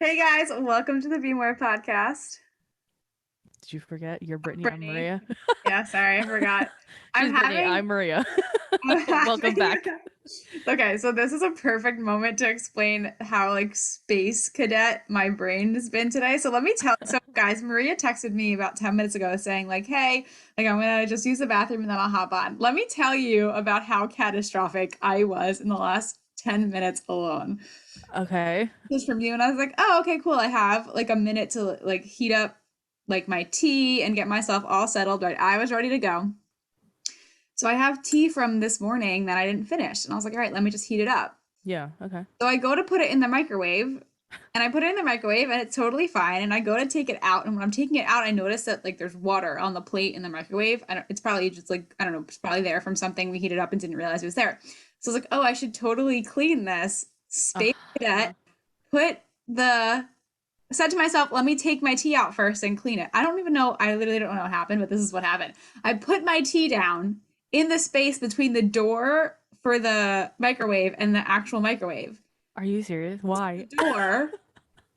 Hey guys, welcome to the Be More podcast. Did you forget? You're Brittany, I'm Brittany. Maria. Yeah, sorry, I forgot. I'm She's Brittany, having I'm Maria. I'm Welcome having back. Okay, so this is a perfect moment to explain how like space cadet my brain has been today. So let me tell so guys, Maria texted me about 10 minutes ago saying like, "Hey, like I'm gonna just use the bathroom and then I'll hop on." Let me tell you about how catastrophic I was in the last 10 minutes alone. Okay. Just from you, and I was like, oh, okay, cool. I have like a minute to like heat up like my tea and get myself all settled. Right, I was ready to go. So I have tea from this morning that I didn't finish, and I was like, all right, let me just heat it up. Yeah, okay. So I go to put it in the microwave, and I put it in the microwave, and it's totally fine. And I go to take it out, and when I'm taking it out, I notice that like there's water on the plate in the microwave. It's probably just like I don't know, it's probably there from something we heated up and didn't realize it was there. So I was like, oh, I should totally clean this. Space Uh, cadet put the said to myself, let me take my tea out first and clean it. I don't even know, I literally don't know what happened, but this is what happened. I put my tea down in the space between the door for the microwave and the actual microwave. are you serious? The Why? door,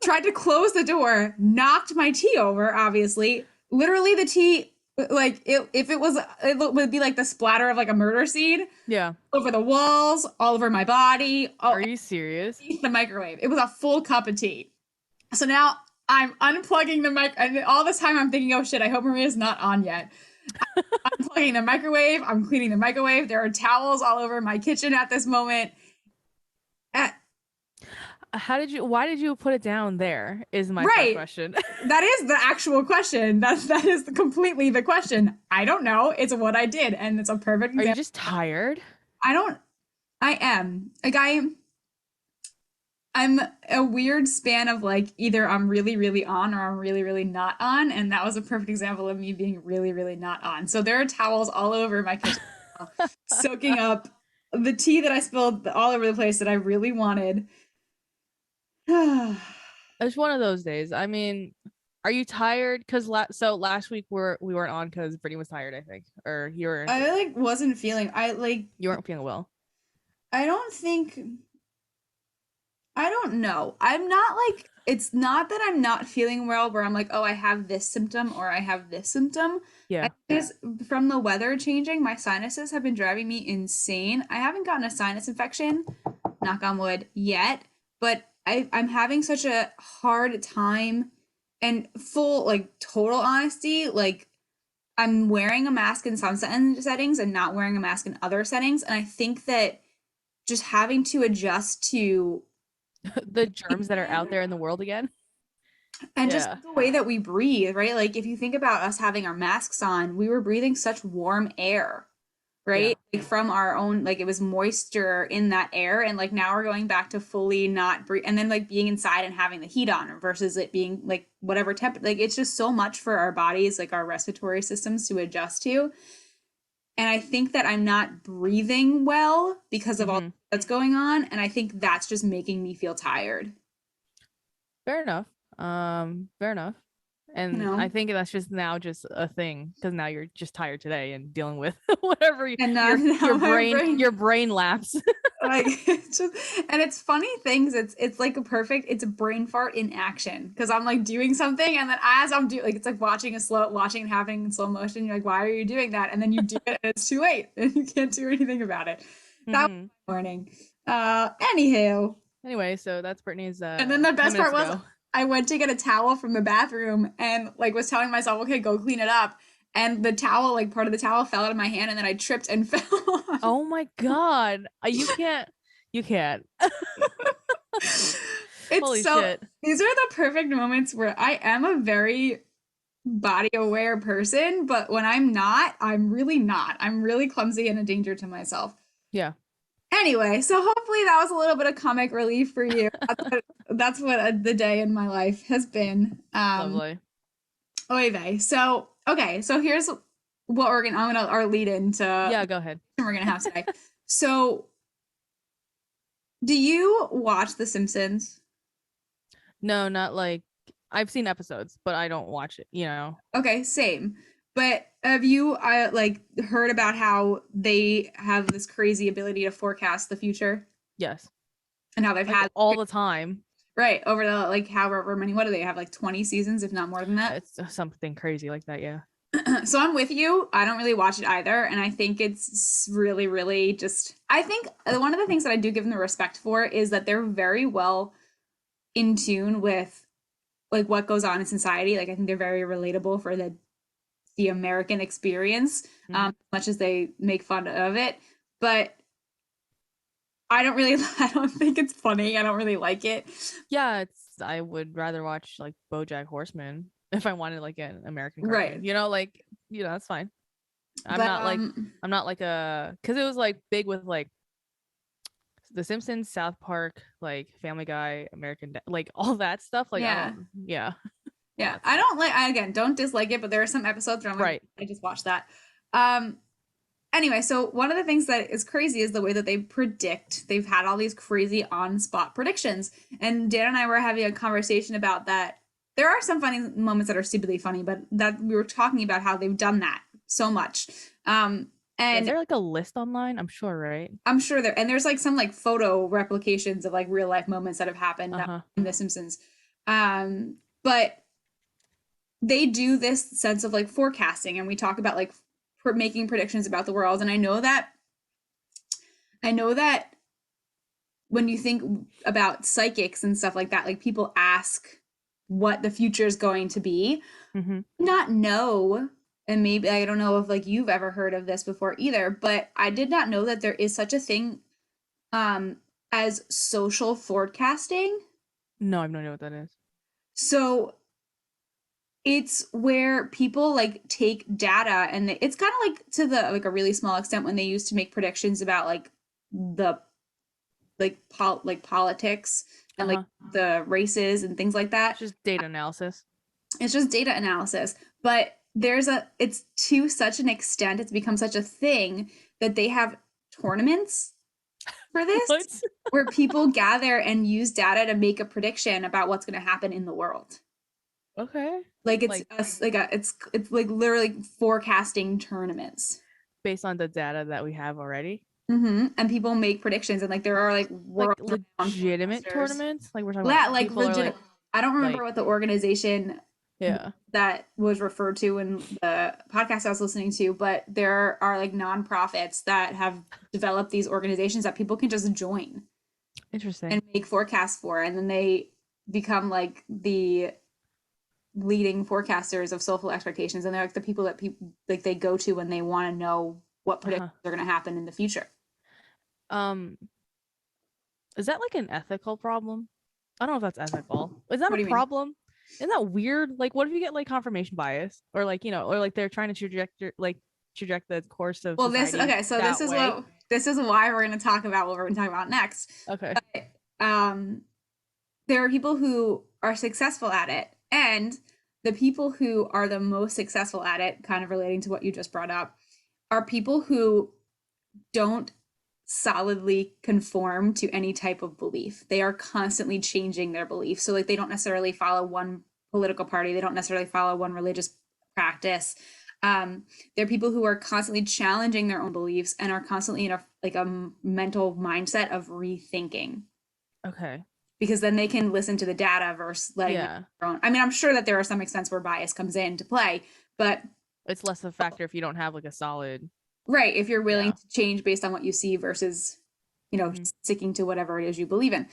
tried to close the door, knocked my tea over, obviously. Literally, the tea, like, if it was, it would be like the splatter of like a murder scene Yeah. over the walls, all over my body, all Are you serious? underneath the microwave. It was a full cup of tea. So now I'm unplugging the mic, and all this time I'm thinking, oh shit, I hope Maria's not on yet. I'm unplugging the microwave. I'm cleaning the microwave. There are towels all over my kitchen at this moment. Uh, Why did you put it down there? Is my first right. question. That is the actual question. That is completely the question. I don't know. It's what I did, and it's a perfect Are you example. just tired? I don't. I am like I'm a weird span of like either I'm really, really on or I'm really, really not on. And that was a perfect example of me being really, really not on. So there are towels all over my kitchen, now, soaking up the tea that I spilled all over the place that I really wanted. It's one of those days. I mean, are you tired? Because last week we weren't on because Brittany was tired, I think, or I like wasn't feeling you weren't feeling well. I don't think I don't know. I'm not like, it's not that I'm not feeling well where I'm like, oh, I have this symptom or I have this symptom. I Yeah. just, from the weather changing, my sinuses have been driving me insane. I haven't gotten a sinus infection, knock on wood, yet, but I'm having such a hard time and full, like, total honesty. Like, I'm wearing a mask in some settings and not wearing a mask in other settings. And I think that just having to adjust to The germs that are out there in the world again. and just Yeah. the way that we breathe, right? Like if you think about us having our masks on, we were breathing such warm air, Yeah. right? Like from our own, like it was moisture in that air. And like now we're going back to fully not breathe and then like being inside and having the heat on versus it being like whatever temp, like it's just so much for our bodies, like our respiratory systems to adjust to. And I think that I'm not breathing well because of all Hmm. that's going on. And I think that's just making me feel tired, Fair enough. Fair enough. you And know? I think that's just now just a thing because now you're just tired today and dealing with whatever And your now my brain brain your brain lapse. like it's just and it's funny things it's like a perfect it's a brain fart in action because I'm like doing something and then as I'm doing like it's like watching it happening in slow motion. You're like, why are you doing that? And then you do it and it's too late and you can't do anything about it. That was Hmm. my morning. Anywho, Anyway, so that's Brittany's and then the 10 best part minutes was ago. I went to get a towel from the bathroom and like was telling myself, okay, go clean it up. And the towel, like part of the towel fell out of my hand and then I tripped and fell on. Oh my God. You can't. It's Holy so, shit. these are the perfect moments where I am a very body aware person, but when I'm not, I'm really not. I'm really clumsy and a danger to myself. Yeah. Anyway, so hopefully that was a little bit of comic relief for you. That's what the day in my life has been. Lovely. Oy vey. So, okay, so here's what I'm gonna our lead into Yeah, go ahead. we're gonna have today. So, do you watch The Simpsons? No, not like I've seen episodes, but I don't watch it, you know. Okay, same. But have you like heard about how they have this crazy ability to forecast the future Yes. and how they've Like had all the time. Right. Over the like however many, what do they have? Like 20 seasons, if not more than that. It's something crazy like that. Yeah. So I'm with you. I don't really watch it either. And I think it's really, really just, I think one of the things that I do give them the respect for is that they're very well in tune with like what goes on in society. Like I think they're very relatable for the American experience, Hmm. much as they make fun of it. But I don't really, I don't think it's funny. I don't really like it. Yeah, it's I would rather watch like BoJack Horseman if I wanted like an American Right. cartoon. Like that's fine. I'm But not like I'm not like a because it was like big with like The Simpsons, South Park, like Family Guy, like all that stuff. Like I yeah. don't, yeah, all Yeah. that I stuff. don't like, I again don't dislike it, but there are some episodes where I'm like, Right. I just watched that. Um, anyway, so one of the things that is crazy is the way that they predict. They've had all these crazy on-spot predictions. And Dan and I were having a conversation about that. There are some funny moments that are stupidly funny, but that we were talking about how they've done that so much. Yeah, is And there like a list online? I'm sure, right? I'm sure there's like some like photo replications of like real life moments that have happened Uh-huh. in The Simpsons. But they do this sense of like forecasting, and we talk about like making predictions about the world. And I know that when you think about psychics and stuff like that, like people ask what the future is going to be, Mm-hmm. not know. And maybe I don't know if like you've ever heard of this before either, but I did not know that there is such a thing um as social forecasting. No, I have no idea what that is. So it's where people like take data, and it's kind of like to the like a really small extent when they used to make predictions about like the like politics and like Uh-huh. the races and things like It's that. just data analysis. It's just data analysis, but it's to such an extent, it's become such a thing that they have tournaments for this What? where people gather and use data to make a prediction about what's going to happen in the world. Okay. Like it's Like it's like literally forecasting tournaments. based on the data that we have already. And people make predictions, and like there are like Like world renowned legitimate forecasters. tournaments. Like we're talking about Yeah, like people are legit. I don't remember like what the organization yeah. that was referred to in the podcast I was listening to, but there are like nonprofits that have developed these organizations that people can just join Interesting. and make forecasts for, and then they become like the leading forecasters of social expectations, and they're like the people that people like they go to when they want to know what Uh-huh. predictions are going to happen in the future. Um, is that like an ethical problem? I don't know if that's ethical. Is that What a do you mean? problem? Isn't that weird? Like, what if you get like confirmation bias, or like or like they're trying to traject the course of Well, this society okay, so that way? this is why we're going to talk about what we're going to talk about next. Okay. But um there are people who are successful at it, and the people who are the most successful at it, kind of relating to what you just brought up, are people who don't solidly conform to any type of belief. They are constantly changing their beliefs. So like they don't necessarily follow one political party, they don't necessarily follow one religious practice. They're people who are constantly challenging their own beliefs and are constantly in a mental mindset of rethinking, Okay. because then they can listen to the data versus letting Yeah. their own. I mean, I'm sure that there are some extents where bias comes into play, but It's less of a factor if you don't have like a solid. right, if you're willing Yeah. to change based on what you see versus, Hmm. sticking to whatever it is you believe in.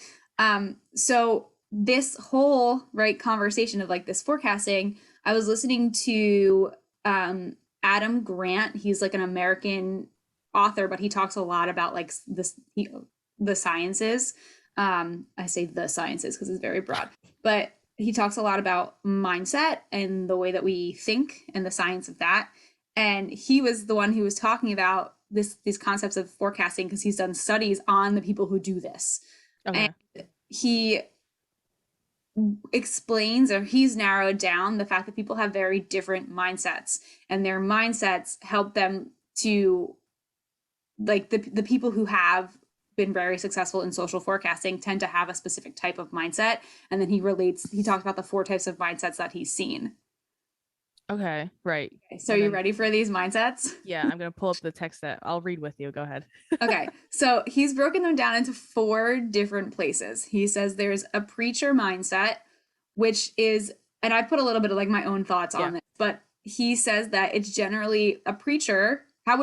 So this whole right conversation of like this forecasting, I was listening to Adam Grant. He's like an American author, but he talks a lot about like the sciences. I say the sciences because it's very broad, but he talks a lot about mindset and the way that we think and the science of that. And he was the one who was talking about these concepts of forecasting because he's done studies on the people who do this. And Okay. he explains, or he's narrowed down the fact that people have very different mindsets, and their mindsets help them to like the people who have been very successful in social forecasting tend to have a specific type of mindset. And then he talks about the four types of mindsets that he's seen. Okay, right. Okay, so And you then ready for these mindsets? yeah, I'm gonna pull up the text that I'll read with you. Go ahead. Okay, so he's broken them down into four different places. He says there's a preacher mindset, which is, and I put a little bit of like my own thoughts Yeah. on this, but he says that it's generally a preacher. How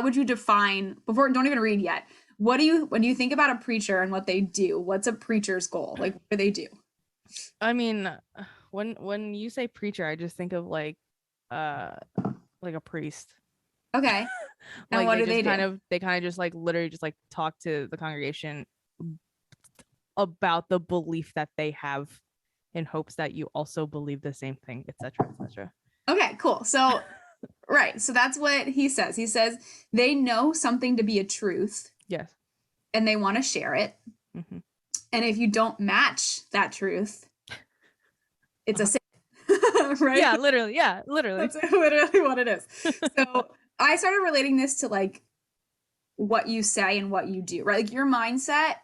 would you define, before, don't even read yet. When you think about a preacher and what they do, what's a preacher's goal? Like, what do they do? I mean, when you say preacher, I just think of uh like a priest. Okay, and Like what do they do? they kind of just like literally just like talk to the congregation about the belief that they have in hopes that you also believe the same thing, etc., etc. Okay, cool. So, right, so that's what he says. He says they know something to be a truth Yes. and they want to share it. Hmm. And if you don't match that truth, it's a sin, right? Yeah, literally. Yeah, literally. That's literally what it is. So I started relating this to like what you say and what you do, right? Like your mindset,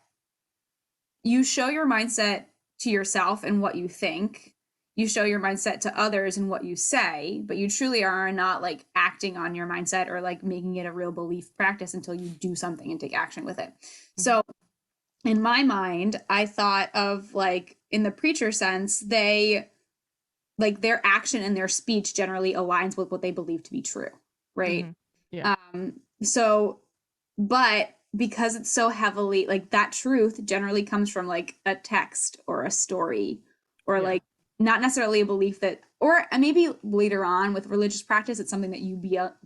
you show your mindset to yourself and what you think. You show your mindset to others and what you say, but you truly are not like acting on your mindset or like making it a real belief practice until you do something and take action with it. Hmm. So in my mind, I thought of like in the preacher sense, they like their action and their speech generally aligns with what they believe to be true, right? Hmm. Yeah. So, but because it's so heavily like that truth generally comes from like a text or a story or Yeah. like not necessarily a belief that or maybe later on with religious practice it's something that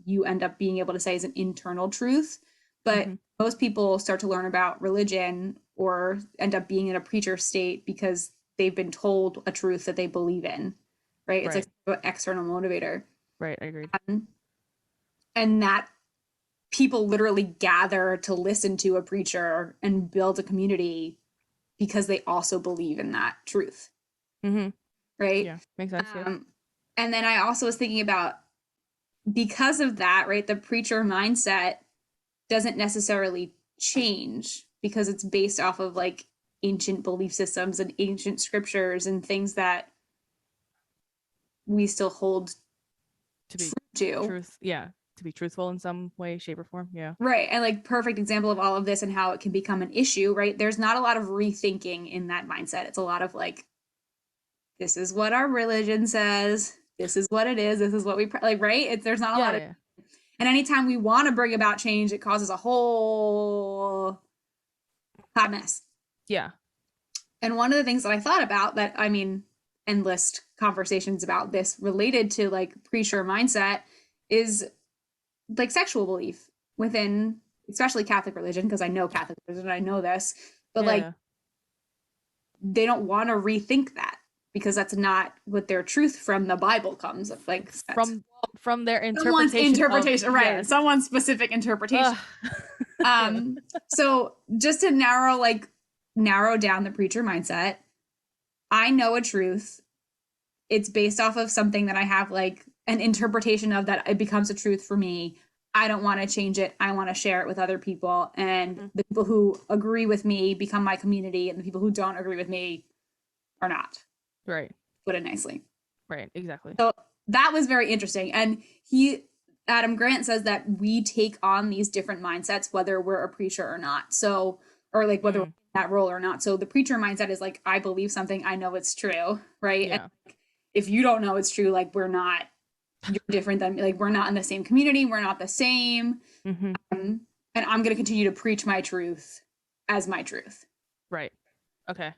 you end up being able to say is an internal truth, but Hmm. most people start to learn about religion or end up being in a preacher state because they've been told a truth that they believe in, right? It's like Right. an external motivator. Right. I agreed. And that people literally gather to listen to a preacher and build a community because they also believe in that truth, Hmm. right? Yeah. Makes sense. Yeah. And then I also was thinking about because of that, right? The preacher mindset doesn't necessarily change because it's based off of like ancient belief systems and ancient scriptures and things that we still hold To true be to. truth. Yeah. To be truthful in some way, shape, or form. Yeah. Right. And like perfect example of all of this and how it can become an issue, right? There's not a lot of rethinking in that mindset. It's a lot of like, this is what our religion says. This is what it is. This is what we like, right? There's not a Yeah. lot of, Yeah. and anytime we want to bring about change, it causes a whole hot mess. Yeah. And one of the things that I thought about that, I mean, endless conversations about this related to like preacher mindset is like sexual belief within especially Catholic religion, because I know Catholic religion, I know this, but Yeah. like Yeah. they don't want to rethink that because that's not what their truth from the Bible comes of. Like that's From their someone's interpretation of interpretation, right? yes. Someone's specific interpretation. Ugh. Yeah. So just to narrow down the preacher mindset, I know a truth. It's based off of something that I have like an interpretation of that it becomes a truth for me. I don't want to change it. I want to share it with other people. And Mhm. the people who agree with me become my community, and the people who don't agree with me are not. Right. Put it nicely. Right. Exactly. So that was very interesting. And Adam Grant says that we take on these different mindsets, whether we're a preacher or not. So, or like whether we're Mm. in that role or not. So the preacher mindset is like, I believe something, I know it's true, right? And Yeah. if you don't know it's true, like we're not, you're different than like we're not in the same community, we're not the same. Hmm. And I'm going to continue to preach my truth as my truth. Right. Okay.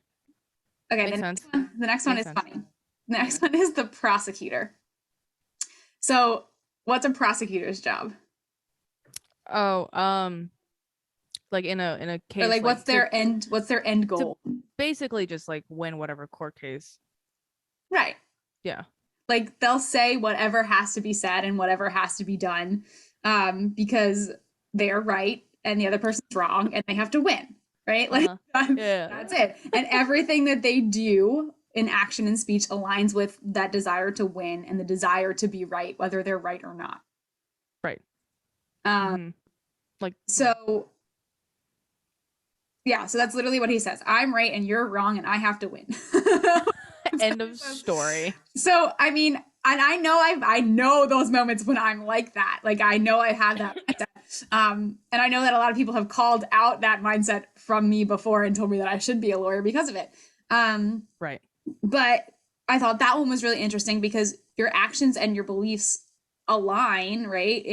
Okay, Makes sense. the next one Makes is sense. funny. The next one is the prosecutor. So, what's a prosecutor's job? Oh, like in a Or case like like what's their end to goal? basically just like win whatever court case. Right. Yeah. Like they'll say whatever has to be said and whatever has to be done because they're right and the other person's wrong and they have to win, right? Like Uh-huh. Yeah. that's it. And everything that they do in action and speech aligns with that desire to win and the desire to be right, whether they're right or not. Right. Um, Hmm. Like so yeah, so that's literally what he says. I'm right and you're wrong and I have to win. end of story. So, I mean, And I know those moments when I'm like that. Like I know I have that mindset. And I know that a lot of people have called out that mindset from me before and told me that I should be a lawyer because of it. Right. But I thought that one was really interesting because your actions and your beliefs align, right?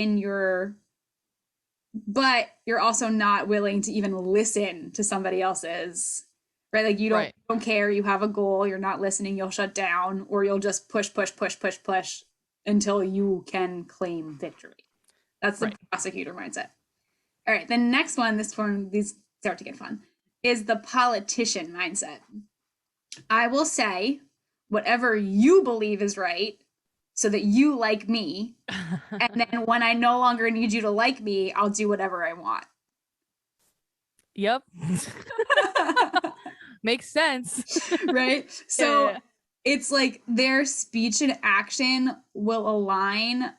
But you're also not willing to even listen to somebody else's, right? Like you Right. don't care, you have a goal, you're not listening, you'll shut down, or you'll just push until you can claim victory. That's the Right. prosecutor mindset. All right, the next one, these start to get fun, is the politician mindset. I will say whatever you believe is right so that you like me. And then when I no longer need you to like me, I'll do whatever I want. Yep. Makes sense. Right? Yeah, So yeah. it's like their speech and action will align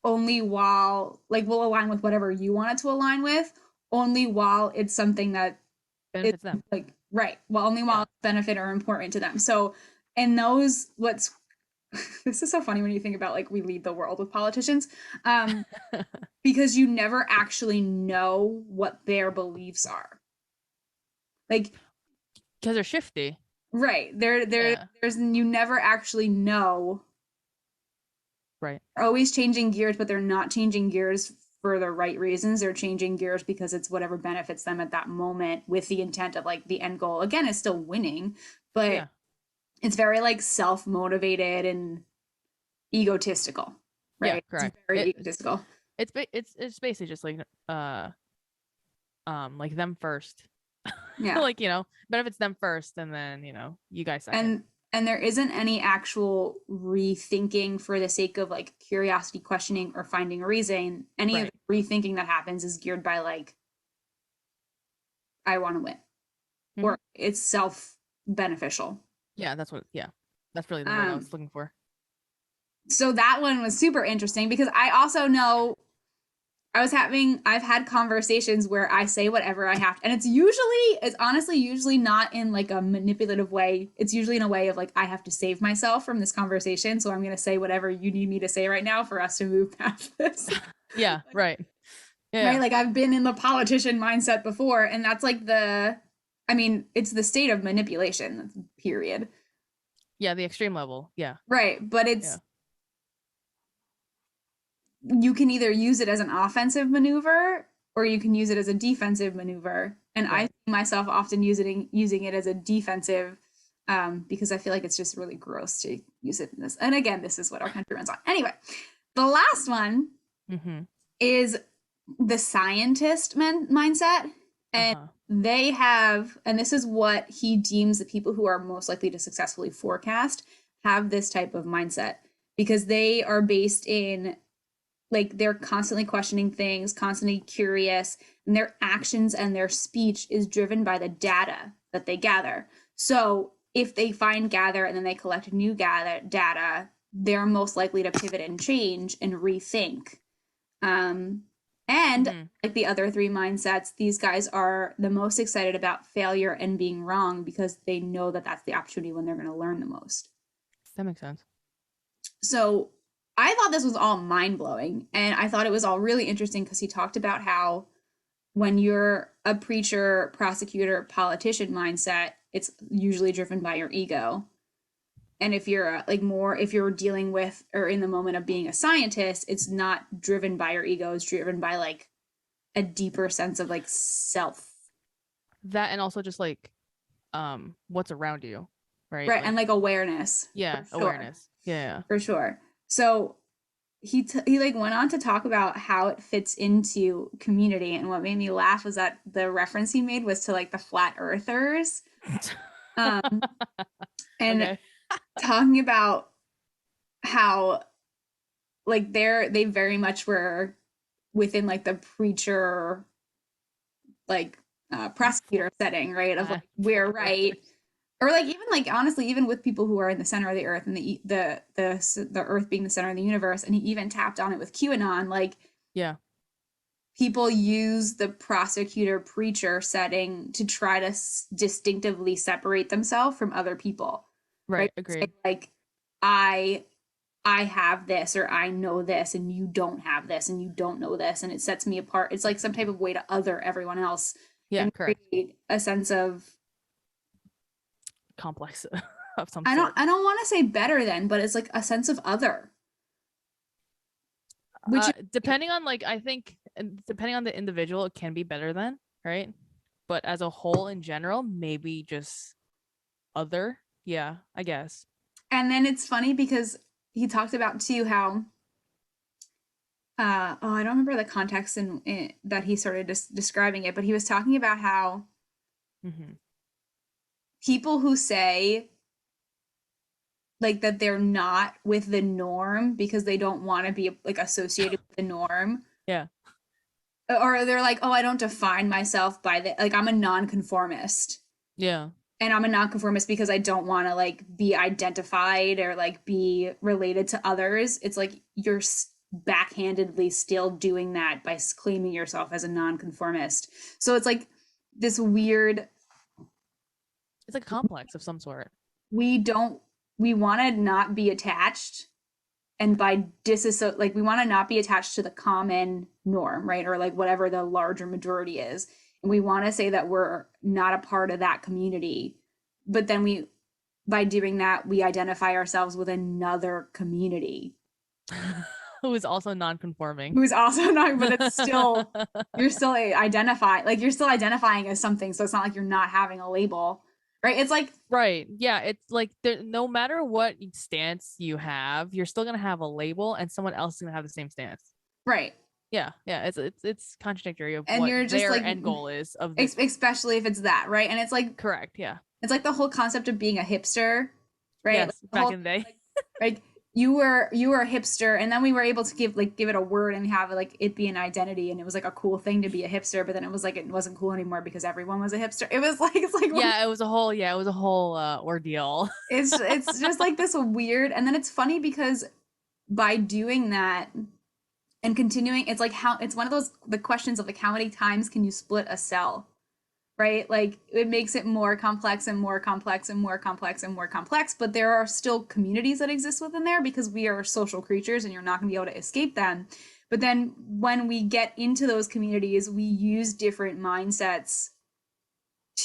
only while, like, will align with whatever you want it to align with, only while it's something that it's Benefits them. like, right. Well, only while Yeah. it's benefit or important to them. So, and those, what's, this is so funny when you think about like we lead the world with politicians, because you never actually know what their beliefs are. Like, Because they're shifty. right. Yeah. There's, you never actually know. Right. They're always changing gears, but they're not changing gears for the right reasons. They're changing gears because it's whatever benefits them at that moment with the intent of like the end goal. Again, is still winning, but Yeah. it's very like self-motivated and egotistical, Yeah. right? It's Correct. very egotistical. It's basically just like them first. Yeah. Like, benefits them first and then, you guys second. And there isn't any actual rethinking for the sake of like curiosity, questioning, or finding a reason. Any of Right. the rethinking that happens is geared by like, I want to win, Hmm. or it's self beneficial. Yeah, that's really the word I Um, was looking for. so that one was super interesting because I also know I've had conversations where I say whatever I have to, and it's honestly usually not in like a manipulative way. It's usually in a way of like, I have to save myself from this conversation. So I'm going to say whatever you need me to say right now for us to move past this. Yeah, right. Right. Yeah. Like I've been in the politician mindset before, and that's like I mean, it's the state of manipulation, period. Yeah, the extreme level. Yeah. Right. But Yeah. you can either use it as an offensive maneuver or you can use it as a defensive maneuver. And I Right. see myself often using it as a defensive, because I feel like it's just really gross to use it in this. And again, this is what our country runs on. Anyway, the last one Mm-hmm. is the scientist mindset. And Uh-huh. they have, and this is what he deems the people who are most likely to successfully forecast have this type of mindset because they are based in like they're constantly questioning things, constantly curious, and their actions and their speech is driven by the data that they gather. So if they gather and then they collect new data, they're most likely to pivot and change and rethink. Um, and Mm-hmm. like the other three mindsets, these guys are the most excited about failure and being wrong because they know that that's the opportunity when they're going to learn the most. That makes sense. So I thought this was all mind blowing. And I thought it was all really interesting because he talked about how when you're a preacher, prosecutor, politician mindset, it's usually driven by your ego. And if you're if you're dealing with or in the moment of being a scientist, it's not driven by your ego, it's driven by like a deeper sense of like self. That and also just like what's around you, right? Right. Like, And like awareness. yeah, For sure. awareness. Yeah. For sure. So he like went on to talk about how it fits into community, and what made me laugh was that the reference he made was to like the flat earthers, um and Okay. talking about how like they very much were within like the preacher like prosecutor setting, right, of like we're Flat right, earthers. or like even like honestly even with people who are in the center of the earth and the earth being the center of the universe, and he even tapped on it with QAnon, like Yeah. people use the prosecutor preacher setting to try to distinctively separate themselves from other people, right? Right. Say, Agreed. like I I have this or I know this and you don't have this and you don't know this and it sets me apart. It's like some type of way to other everyone else Yeah, and correct. create a sense of Complex of some I don't sort. I don't want to say better than, but it's like a sense of other, which Depending on like I think depending on the individual, it can be better than, right? But as a whole in general, maybe just other. Yeah, I guess. and then it's funny because he talked about too how I don't remember the context in that he started describing it, but he was talking about how Mm-hmm. people who say like that they're not with the norm because they don't want to be like associated with the norm, Yeah. or they're like, oh, I don't define myself by the like I'm a nonconformist Yeah. and I'm a nonconformist because I don't want to like be identified or like be related to others. It's like you're backhandedly still doing that by claiming yourself as a nonconformist. So it's like this weird It's like a complex of some sort. we don't we want to not be attached and by disassociate like we want to not be attached to the common norm, right, or like whatever the larger majority is, and we want to say that we're not a part of that community, but then we by doing that we identify ourselves with another community Who is also non-conforming. who's also not, but it's still you're still identify like you're still identifying as something, so it's not like you're not having a label, right? It's like Right. Yeah. It's like there, no matter what stance you have, you're still gonna have a label, and someone else is gonna have the same stance. right, Yeah. Yeah. It's contradictory of and what you're just their like end goal is of this. especially if it's that, right, and Correct. Yeah. it's like the whole concept of being a hipster, right? Like Yes. the Back whole in the day. like you were a hipster, and then we were able to give it a word and have like it be an identity, and it was like a cool thing to be a hipster. But then it was like it wasn't cool anymore because everyone was a hipster. It was like it's like Yeah. It was a whole. Yeah. It was a whole ordeal. it's just like this weird, and then it's funny because by doing that and continuing, it's like how it's one of those the questions of like how many times can you split a cell, right? Like it makes it more complex and more complex and more complex and more complex, but there are still communities that exist within there because we are social creatures and you're not going to be able to escape them. But then when we get into those communities, we use different mindsets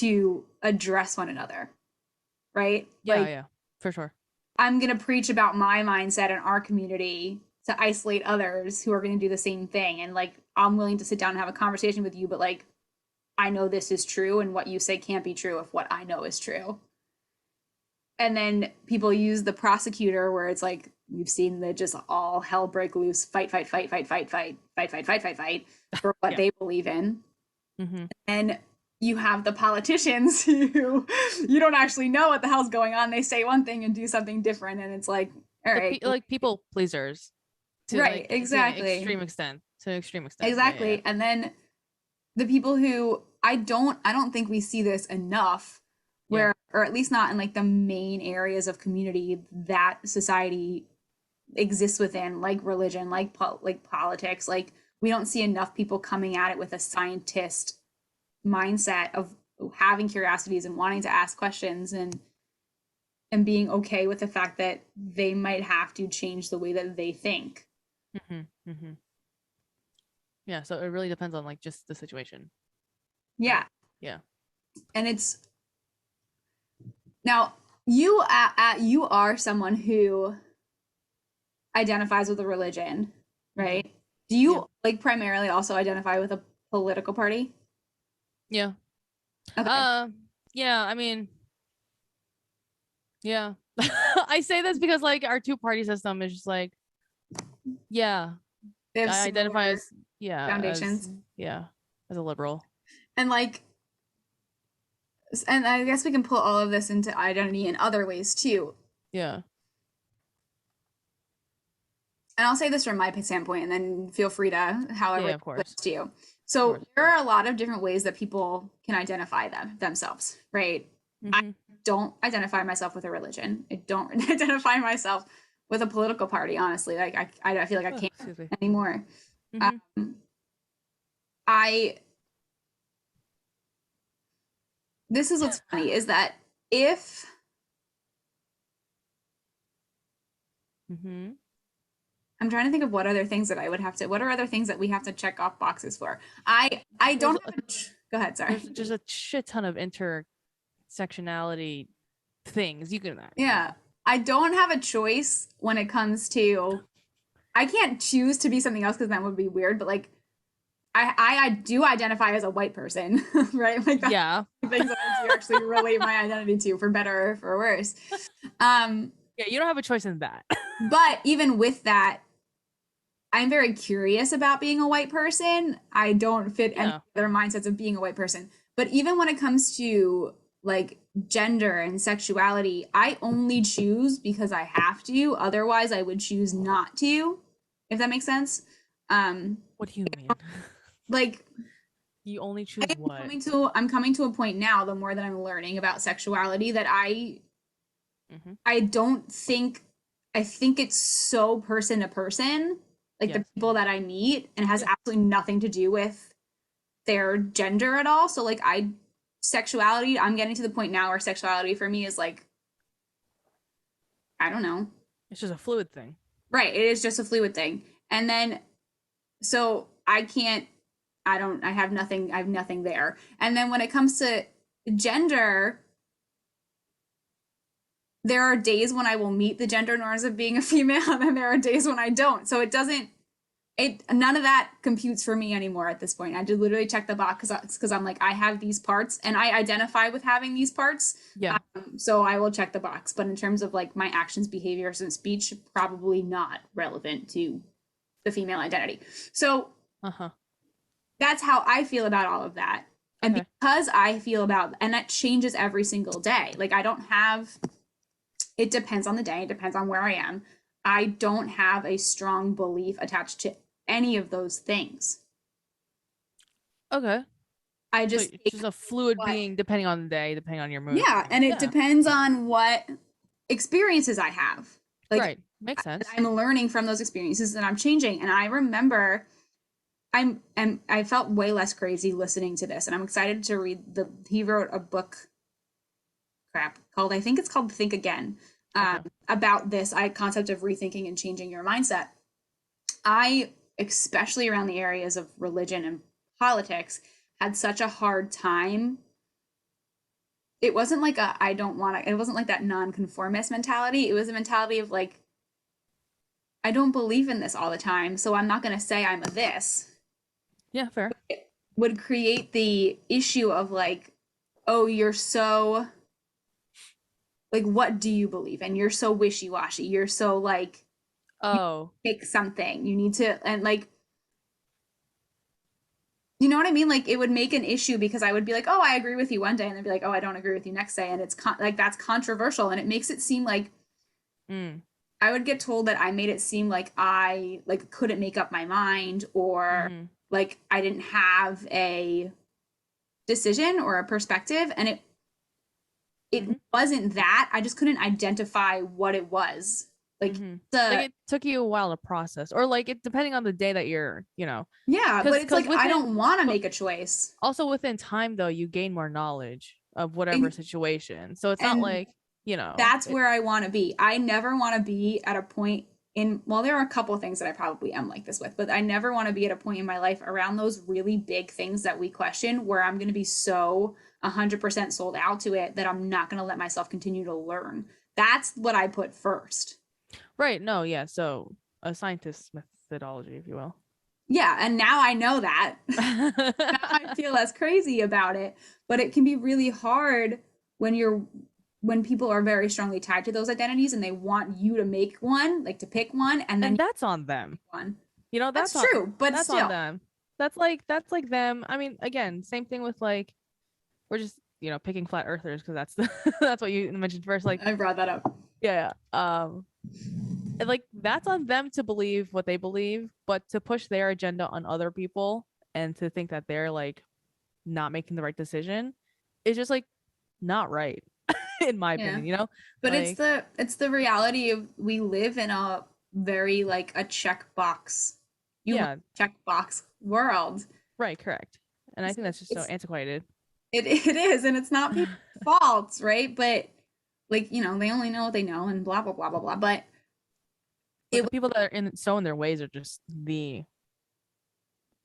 to address one another, right? Yeah. Like Yeah. For sure. I'm going to preach about my mindset in our community to isolate others who are going to do the same thing. And like, I'm willing to sit down and have a conversation with you, but like, I know this is true and what you say can't be true if what I know is true. And then people use the prosecutor where it's like we've seen the just all hell break loose, fight, fight, fight, fight, fight, fight, fight, fight, fight, fight, fight for what Yeah. they believe in. Mm-hmm. And you have the politicians who you don't actually know what the hell's going on. They say one thing and do something different, and it's like, all right, Like people pleasers right, to an exactly, extreme extent. To an extreme extent. Yeah. Yeah. exactly. And then the people who I don't think we see this enough Yeah. where or at least not in like the main areas of community that society exists within, like religion, like like politics, like we don't see enough people coming at it with a scientist mindset of having curiosities and wanting to ask questions and being okay with the fact that they might have to change the way that they think. Mm-hmm. Mm-hmm. Yeah. So it really depends on like just the situation, Yeah, right? Yeah. and it's now you are someone who identifies with a religion, Mm-hmm. right? Do Yeah. you like primarily also identify with a political party? Yeah. Okay. Uh, yeah. I mean, yeah. I say this because like our two party system is just like, yeah, They have I identify similar as foundations. yeah, as a liberal. And like and I guess we can pull all of this into identity in other ways too. Yeah. And I'll say this from my standpoint, and then feel free to however Yeah, it of course. relates to you. Of So course. there are a lot of different ways that people can identify themselves, right? I Mm-hmm. don't identify myself with a religion. I don't identify myself with a political party, honestly. Like I feel like I Oh, can't excuse me. anymore. Mm-hmm. Um, I this is what's funny is that if Mm-hmm. I'm trying to think of what other things that I would have to, what are other things that we have to check off boxes for? I There's don't have a, go ahead, sorry. there's just a shit ton of intersectionality things you can. Yeah. I don't have a choice when it comes to, I can't choose to be something else because that would be weird, but like I do identify as a white person, right? Like that's Yeah. things that I do actually relate my identity to for better or for worse. Um, Yeah, you don't have a choice in that. but even with that, I'm very curious about being a white person. I don't fit any Yeah. other mindsets of being a white person. But even when it comes to like gender and sexuality, I only choose because I have to. Otherwise, I would choose not to, if that makes sense. What do you mean? Like You only choose what? I'm coming to a point now, the more that I'm learning about sexuality, that Mm-hmm. I don't think I think it's so person to person, like the Yes. people that I meet, and has Yeah. absolutely nothing to do with their gender at all. So like sexuality, I'm getting to the point now where sexuality for me is like, I don't know. It's just a fluid thing. Right, it is just a fluid thing. And then so I can't I have nothing there. And then when it comes to gender, there are days when I will meet the gender norms of being a female, and then there are days when I don't. So it doesn't it none of that computes for me anymore at this point. I just literally check the box because I'm like I have these parts and I identify with having these parts. Yeah. So I will check the box. But in terms of like my actions, behaviors, and speech, probably not relevant to the female identity. So Uh-huh. that's how I feel about all of that. And Okay. because I feel about, and that changes every single day. Like I don't have, it depends on the day, it depends on where I am. I don't have a strong belief attached to any of those things. Okay. I So just it's take just a fluid what, being depending on the day, depending on your mood. yeah, and it Yeah. depends on what experiences I have. Like Right. Makes sense. I'm learning from those experiences and I'm changing. And I remember and I felt way less crazy listening to this, and I'm excited to read the. He wrote a book, crap, called I think it's called Think Again, Okay. about this concept of rethinking and changing your mindset. I, especially around the areas of religion and politics, had such a hard time. It wasn't like a I don't want to. It wasn't like that nonconformist mentality. It was a mentality of like I don't believe in this all the time, so I'm not going to say I'm a this. Yeah, fair. Would create the issue of like, oh, you're so like, what do you believe in? You're so wishy-washy. You're so like, you Oh. pick something. You need to, and like, you know what I mean? Like, it would make an issue because I would be like, oh, I agree with you one day, and then be like, oh, I don't agree with you next day, and it's like that's controversial, and it makes it seem like Mm. I would get told that I made it seem like I like couldn't make up my mind or Mm-hmm. like I didn't have a decision or a perspective, and it Mm-hmm. wasn't that. I just couldn't identify what it was. Like Mm-hmm. Like the it took you a while to process, or like it depending on the day that you're, yeah, but it's because like I within, don't want to but make a choice. also within time though, you gain more knowledge of whatever And, situation. So it's not and like that's it. where I want to be. I never want to be at a point in, well, there are a couple things that I probably am like this with, but I never want to be at a point in my life around those really big things that we question where I'm going to be so 100% sold out to it that I'm not going to let myself continue to learn. That's what I put first. Right. No. Yeah. So a scientist's methodology, if you will. Yeah, and now I know that. Now I feel less crazy about it, but it can be really hard when when people are very strongly tied to those identities and they want you to make one, like to pick one, and then And you that's on them. pick one. That's That's on true, but that's on still. them. That's like them. I mean, again, same thing with like we're just picking flat earthers because that's the that's what you mentioned first. Like, I brought that up. yeah, and, like that's on them to believe what they believe, but to push their agenda on other people and to think that they're like not making the right decision is just like not right in my Yeah. opinion. But Like it's the reality of we live in a very like a checkbox. You live yeah, in a checkbox world. right, correct. And I think that's just so It's antiquated. it is, and it's not people's faults, right? But like, they only know what they know and blah blah blah blah blah. But But It the people that are in their ways are just the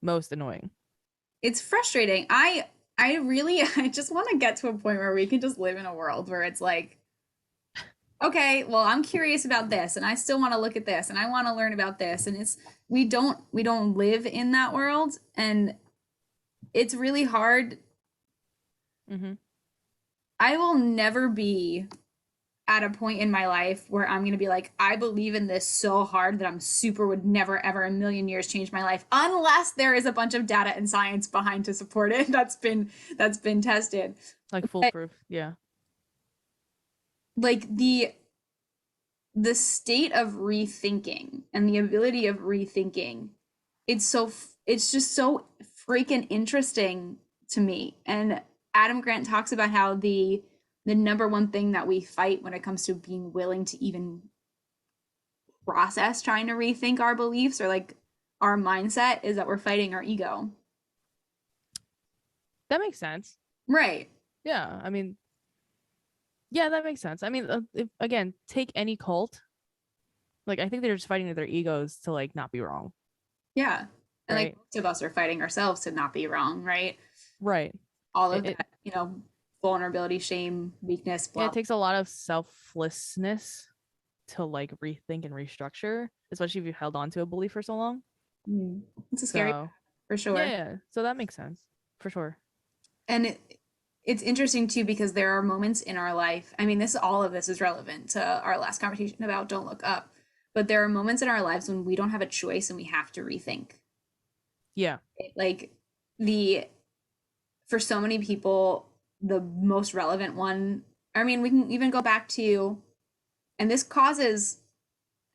most annoying. it's frustrating. I really I just want to get to a point where we can just live in a world where it's like, okay, well, I'm curious about this and I still want to look at this and I want to learn about this and it's we don't live in that world and it's really hard. Mm-hmm. I will never be at a point in my life where I'm going to be like, I believe in this so hard that I'm super would never ever a million years change my life unless there is a bunch of data and science behind to support it. That's been tested. Like But foolproof. Yeah. like the state of rethinking and the ability of rethinking, it's just so freaking interesting to me. And Adam Grant talks about how the number one thing that we fight when it comes to being willing to even process trying to rethink our beliefs or like our mindset is that we're fighting our ego. That makes sense. Right. Yeah. I mean, yeah, that makes sense. I mean, again, take any cult. Like, I think they're just fighting their egos to like not be wrong, Yeah. And like right? most of us are fighting ourselves to not be wrong, right? Right. All of It that, vulnerability, shame, weakness, yeah, blah. it takes a lot of selflessness to like rethink and restructure, especially if you've held on to a belief for so long. Mm. It's a scary So for yeah, sure. yeah. So that makes sense for sure. And it's interesting too because there are moments in our life. I mean, this all of this is relevant to our last conversation about don't look up. But there are moments in our lives when we don't have a choice and we have to rethink. Yeah. Like the for so many people, the most relevant one, I mean, we can even go back to, and this causes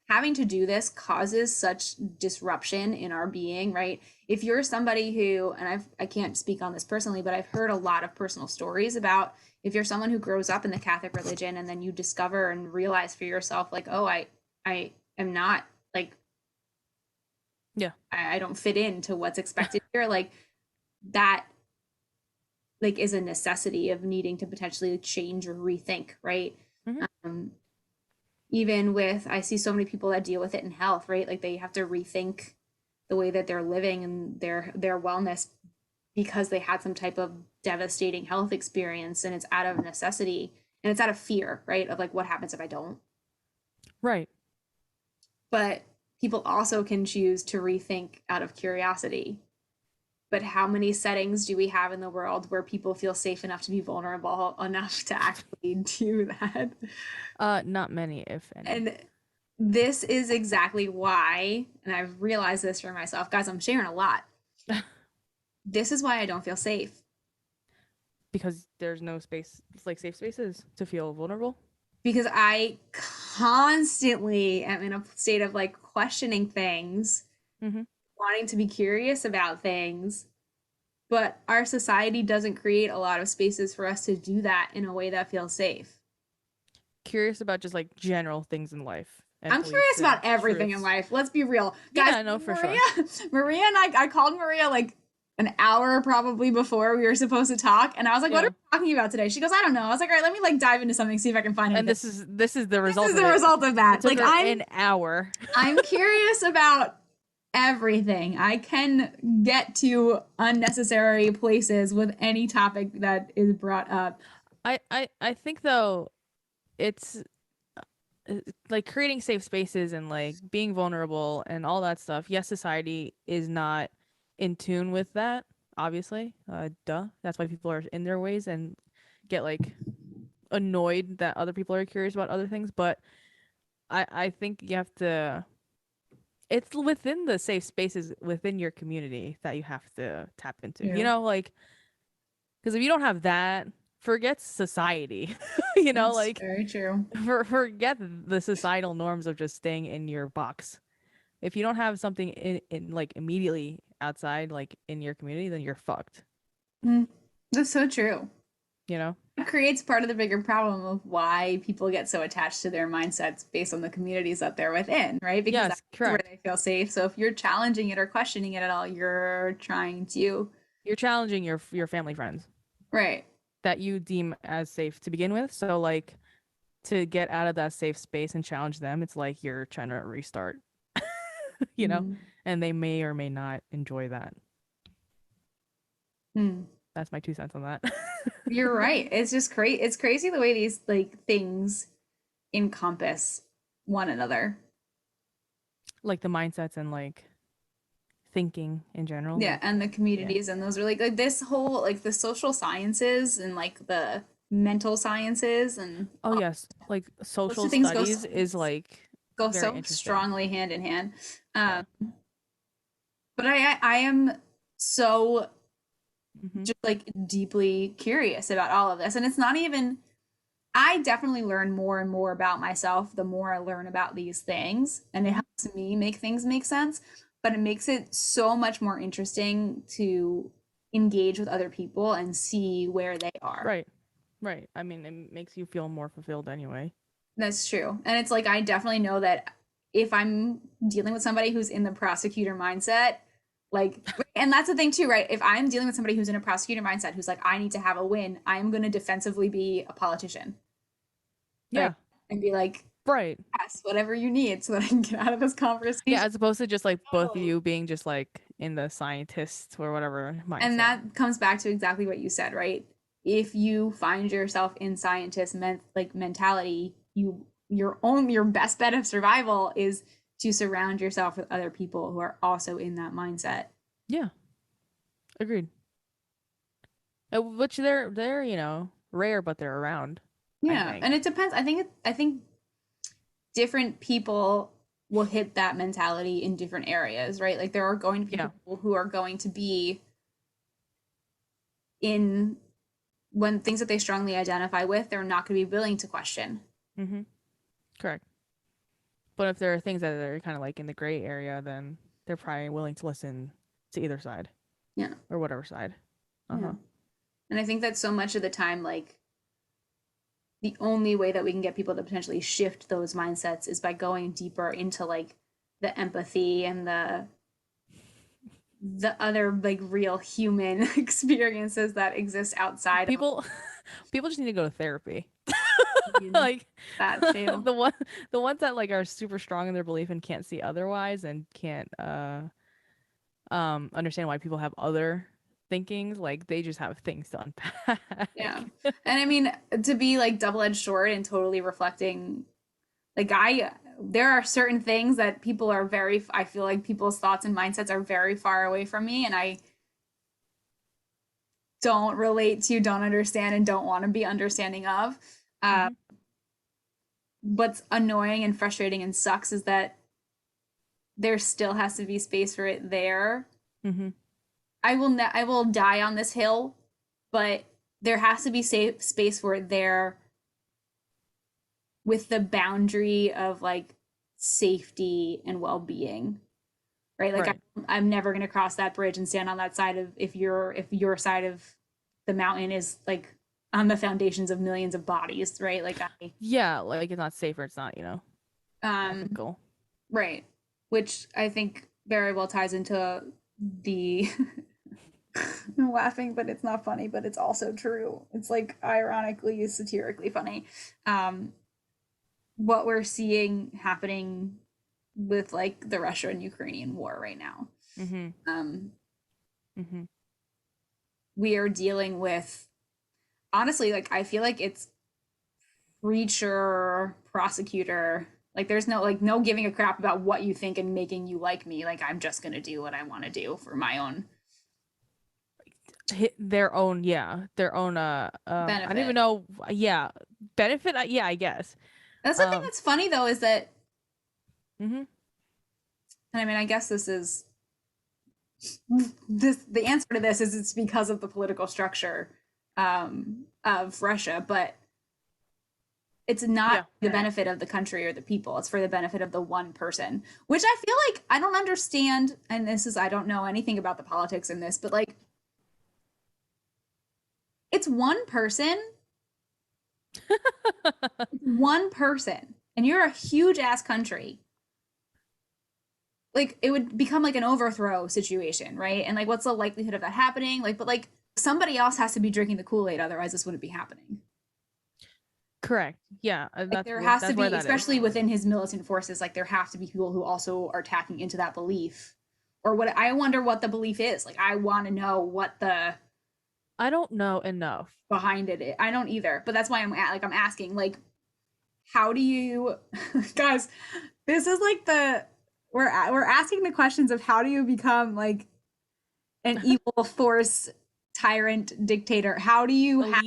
having to do this causes such disruption in our being, right? If you're somebody who, and I can't speak on this personally, but I've heard a lot of personal stories about if you're someone who grows up in the Catholic religion and then you discover and realize for yourself, like, oh, I am not like Yeah. I don't fit into what's expected here, like that like is a necessity of needing to potentially change or rethink, right? Hmm. Um, even with I see so many people that deal with it in health, right? Like they have to rethink the way that they're living and their wellness because they had some type of devastating health experience and it's out of necessity and it's out of fear, right? Of like what happens if I don't. Right. But people also can choose to rethink out of curiosity. But how many settings do we have in the world where people feel safe enough to be vulnerable enough to actually do that? Not many, if any. And this is exactly why, and I've realized this for myself, guys, I'm sharing a lot. This is why I don't feel safe Because there's no space, it's like safe spaces to feel vulnerable. because I constantly am in a state of like questioning things, Mm-hmm. wanting to be curious about things, but our society doesn't create a lot of spaces for us to do that in a way that feels safe. Curious about just like general things in life and I'm beliefs curious and about everything in truths. life. Let's be real. Guys, Yeah, no, for Maria, sure. Maria and I called Maria like an hour probably before we were supposed to talk. And I was like, what are Yeah. we talking about today? She goes, I don't know. I was like, all right, let me like dive into something, see if I can find And anything. this is the This result is of the it. result of It that. took Like her an hour. I'm curious about everything. I can get to unnecessary places with any topic that is brought up. I think though it's like creating safe spaces and like being vulnerable and all that stuff. Yes, society is not in tune with that, obviously. Duh. That's why people are in their ways and get like annoyed that other people are curious about other things. But I think you have to. It's within the safe spaces within your community that you have to tap into. Yeah, Like because if you don't have that, forget society. that's Like very true. forget the societal norms of just staying in your box. If you don't have something in like immediately outside, like in your community, then you're fucked. Mm, that's so true. You know? It creates part of the bigger problem of why people get so attached to their mindsets based on the communities that they're within, right? Because that's Yes, where correct. they feel safe. So if you're challenging it or questioning it at all, you're trying to, You're challenging your family friends right? that you deem as safe to begin with. So like to get out of that safe space and challenge them, it's like you're trying to restart. you know, Mm. and they may or may not enjoy that. Mm. That's my 2 cents on that. You're right. It's just crazy. It's crazy the way these like things encompass one another. Like the mindsets and like thinking in general. Yeah, Like, and the yeah. communities and those are like this whole like the social sciences and like the mental sciences and Oh, all yes. Like those social two things studies is like go very so interesting. strongly hand in hand. Yeah. Um, but I am so Hmm. just like deeply curious about all of this, and it's not even. I definitely learn more and more about myself the more I learn about these things, and it Hmm. helps me make things make sense. But it makes it so much more interesting to engage with other people and see where they are. Right. Right. I mean, it makes you feel more fulfilled anyway. That's true. And it's like I definitely know that if I'm dealing with somebody who's in the prosecutor mindset, like, and that's the thing too, right? If I'm dealing with somebody who's in a prosecutor mindset who's like, I need to have a win, I'm going to defensively be a politician, right? Yeah. And be like, Right. yes, whatever you need so that I can get out of this Yeah, conversation. as opposed to just like both of Totally. you being just like in the scientists or whatever And mindset. that comes back to exactly what you said, right? If you find yourself in scientist like mentality, your best bet of survival is to surround yourself with other people who are also in that mindset. Yeah, agreed. Which they're, rare, but they're around, I Yeah, and think. it depends. I think different people will hit that mentality in different areas, right? Like there are going to be Yeah. people who are going to be in when things that they strongly identify with, they're not going to be willing to question. Mm-hmm. Correct. But if there are things that are kind of like in the gray area, then they're probably willing to listen to either side Yeah. or whatever side. Yeah. Uh-huh. And I think that so much of the time, like the only way that we can get people to potentially shift those mindsets is by going deeper into like the empathy and the other like real human experiences that exist outside of People people just need to go to therapy. mm, Like that too. the one the ones that like are super strong in their belief and can't see otherwise and can't understand why people have other thinkings, like they just have things to Yeah. unpack. And I mean, to be like double-edged sword and totally reflecting, like there are certain things that people are I feel like people's thoughts and mindsets are very far away from me, and I don't relate to, don't understand, and don't want to be understanding of. Uh, Hmm. what's annoying and frustrating and sucks is that there still has to be space for it there. Hmm. I will die on this hill, but there has to be safe space for it there with the boundary of like safety and well-being, right? Like Right. I'm never going to cross that bridge and stand on that side of if your side of the mountain is like on the foundations of millions of bodies, right? Like I Yeah, like it's not safe or it's not, um ethical. right, which I think very well ties into the I'm laughing, but it's not funny, but it's also true. It's like ironically, satirically funny. Um, what we're seeing happening with like the Russia and Ukrainian war right now. Hmm. Um, Hmm. we are dealing with honestly, like I feel like it's preacher, prosecutor. Like there's no giving a crap about what you think and making you like me. Like I'm just gonna do what I want to do for my own Hit their own, yeah, their own I don't even benefit. know, yeah, benefit, yeah, I guess. That's the thing Um that's funny though is that, hmm. and I mean, I guess the answer to this is it's because of the political structure of Russia, but it's not Yeah. the benefit of the country or the people. It's for the benefit of the one person, which I feel like I don't understand. And this is, I don't know anything about the politics in this, but like it's one person, and you're a huge ass country. Like it would become like an overthrow situation, right? And like, what's the likelihood of that happening? Like, but like somebody else has to be drinking the Kool Aid, otherwise this wouldn't be happening. Correct. Yeah, Like there has to that's where be, that is. especially within his militant forces, like there have to be people who also are tapping into that belief. Or what I wonder what the belief is. Like I want to know what the I don't know enough. behind it is. I don't either. But that's why I'm asking like how do you guys, this is like the we're asking the questions of how do you become like an evil force tyrant dictator? How do you have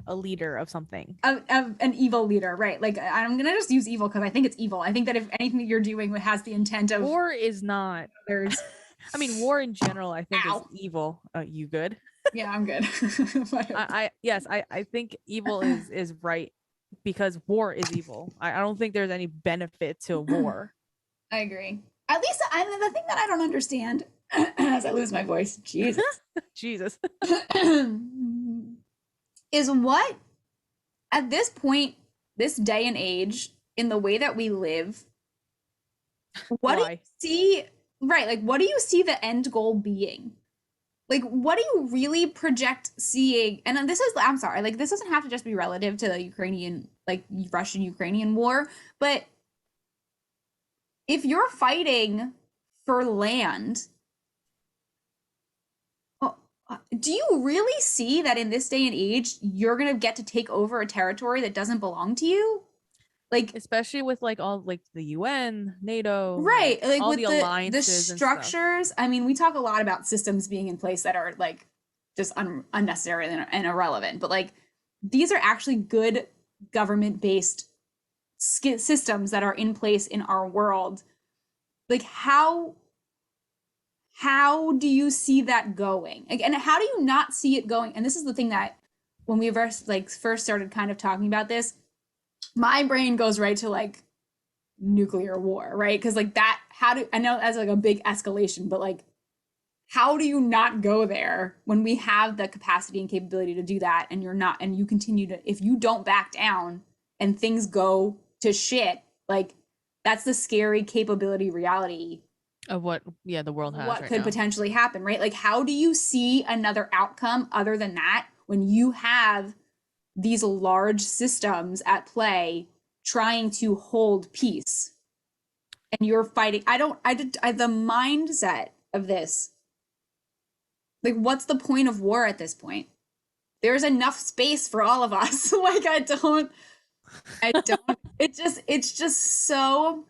A leader of something. an evil leader, right? Like I'm gonna just use evil because I think it's evil. I think that if anything that you're doing has the intent of War is not. there's I mean, war in general, I think is ow. evil. You good? Yeah, I'm good. I yes, I think evil is right because war is evil. I don't think there's any benefit to war. I agree. At least the thing that I don't understand as I lose my voice, Jesus, Jesus. is what at this point, this day and age, in the way that we live, what do you Why? see? Right, like what do you see the end goal being? Like what do you really project seeing? And this is, I'm sorry, like this doesn't have to just be relative to the Ukrainian, like Russian Ukrainian war, but if you're fighting for land, do you really see that in this day and age you're gonna get to take over a territory that doesn't belong to you? Like, Especially with like all like the UN, NATO, right, like like all with the the alliances and stuff. structures. I mean, we talk a lot about systems being in place that are like just unnecessary and irrelevant, but like these are actually good government based systems that are in place in our world. Like how do you see that going? Like, and how do you not see it going? And this is the thing that when we first started kind of talking about this, my brain goes right to like nuclear war, right? Because like that, how do I know that's like a big escalation, but like how do you not go there when we have the capacity and capability to do that and you're not, and you continue to, if you don't back down and things go to shit, like that's the scary capability reality Of what the world has what right could now. potentially happen, right? Like, how do you see another outcome other than that when you have these large systems at play trying to hold peace and you're fighting? The mindset of this, like, what's the point of war at this point? There's enough space for all of us. Like, I don't, it's just so,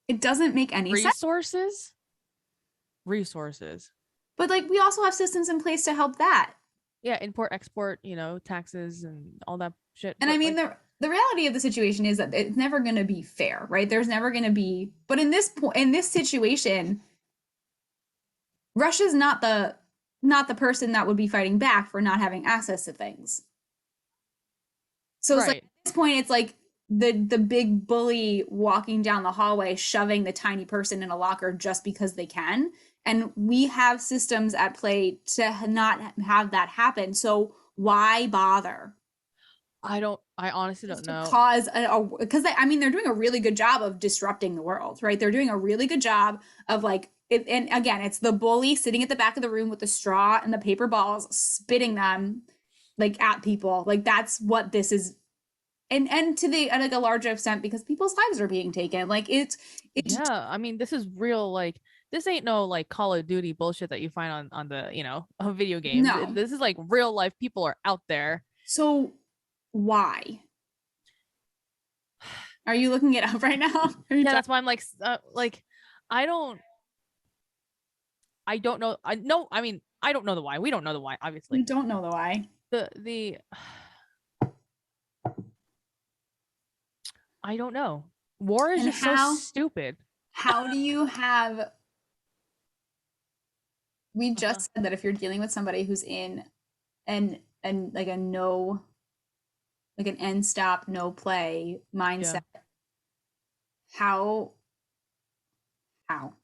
it doesn't make any sense. Resources? Resources. But like, we also have systems in place to help that. Yeah, import, export, taxes and all that shit. And I But mean, like, the reality of the situation is that it's never going to be fair, right? There's never going to be, but in this point, in this situation, Russia's not the person that would be fighting back for not having access to things. So it's like right. at this point, it's like the big bully walking down the hallway, shoving the tiny person in a locker just because they can. And we have systems at play to not have that happen. So why bother? I honestly don't To know. cause because I mean they're doing a really good job of disrupting the world, right? They're doing a really good job of like and again it's the bully sitting at the back of the room with the straw and the paper balls spitting them like at people, like that's what this is. And to the like a larger extent because people's lives are being taken, like it's Yeah, I mean, this is real. Like, this ain't no like Call of Duty bullshit that you find on the video games. no. This is like real life. People are out there. So why are you looking it up right now? Are you Yeah, that's why I'm like, I don't, I don't know. I mean, I don't know the why. We don't know the why, you obviously. don't know the why? The I don't know. War is And just so stupid. how do you have we Uh-huh. just said that if you're dealing with somebody who's in and like a no like an end stop no play Yeah. mindset, how how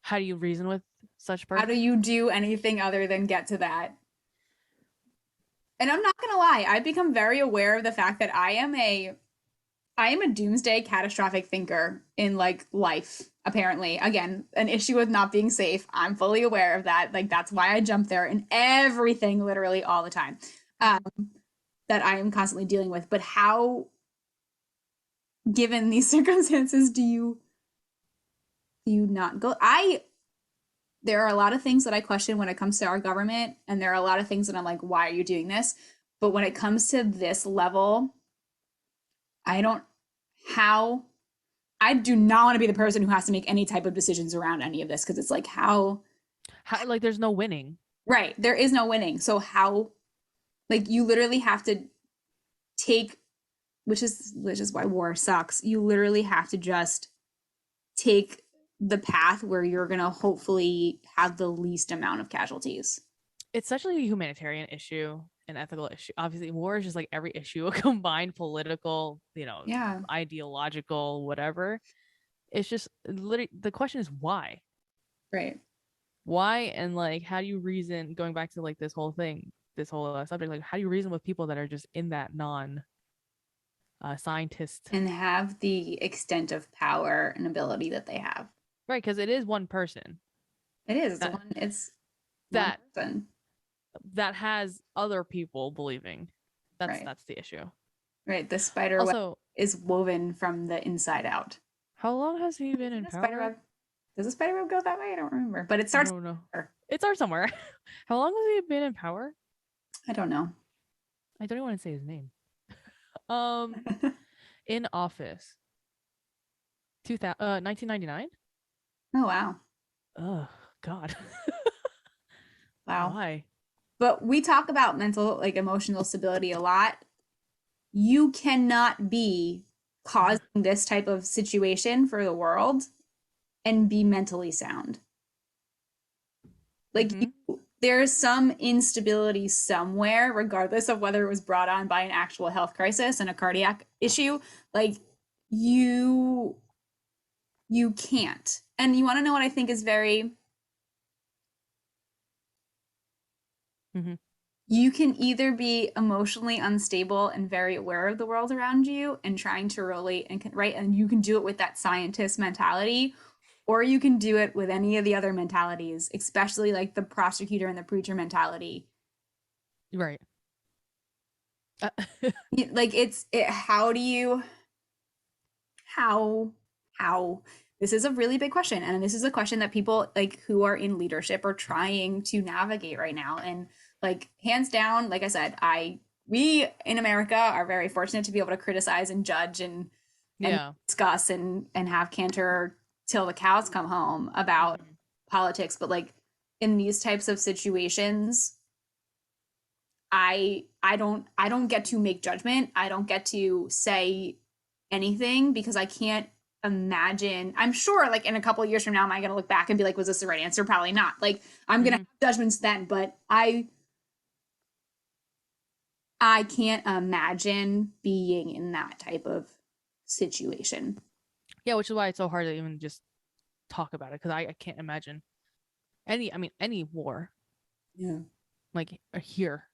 How do you reason with such how do person? you do anything other than get to that? And I'm not gonna lie, I've become very aware of the fact that I am a doomsday catastrophic thinker in like life, apparently. Again, an issue with not being safe. I'm fully aware of that. Like that's why I jump there in everything literally all the time. Um, that I am constantly dealing with. But how, given these circumstances, do you not go? There are a lot of things that I question when it comes to our government, and there are a lot of things that I'm like, why are you doing this? But when it comes to this level, I don't how I do not want to be the person who has to make any type of decisions around any of this, because it's like how Like there's no winning. right, there is no winning. So how, like, you literally have to take, which is why war sucks. You literally have to just take the path where you're going to hopefully have the least amount of casualties. It's such a humanitarian issue, an ethical issue. Obviously, war is just like every issue, a combined political, Yeah. ideological, whatever. It's just literally the question is why? Right. Why, and like how do you reason, going back to like this whole thing, this whole subject, like how do you reason with people that are just in that non scientist, And have the extent of power and ability that they have. right? Because it is one person It is. It's that one. It's one that person. that has other people believing. That's Right. that's the issue. Right. The spider web Also, is woven from the inside out. how long has he been in The spider power? web. Does the spider web go that way? I don't remember. But it I starts. don't know. It starts somewhere. How long has he been in power? I don't know. I don't even want to say his name. In office, 1999. Oh wow. Oh God. Wow. Why? But we talk about mental, like emotional stability a lot. You cannot be causing this type of situation for the world and be mentally sound. Like Mm-hmm. there's some instability somewhere, regardless of whether it was brought on by an actual health crisis and a cardiac issue. Like you you can't. And you want to know what I think is very, Mm-hmm. you can either be emotionally unstable and very aware of the world around you and trying to relate and right, and you can do it with that scientist mentality, or you can do it with any of the other mentalities, especially like the prosecutor and the preacher mentality. Right. Like how do you, how how this is a really big question, and this is a question that people like who are in leadership are trying to navigate right now. And like hands down, like I said, we in America are very fortunate to be able to criticize and judge and Yeah. discuss and have canter till the cows come home about Mhm. politics. But like in these types of situations, I don't get to make judgment. I don't get to say anything because I can't imagine. I'm sure like in a couple of years from now, am I gonna look back and be like, was this the right answer? Probably not. Like I'm gonna Mhm. have judgments then, but I can't imagine being in that type of situation. Yeah, which is why it's so hard to even just talk about it, because I can't imagine any war Yeah. like here.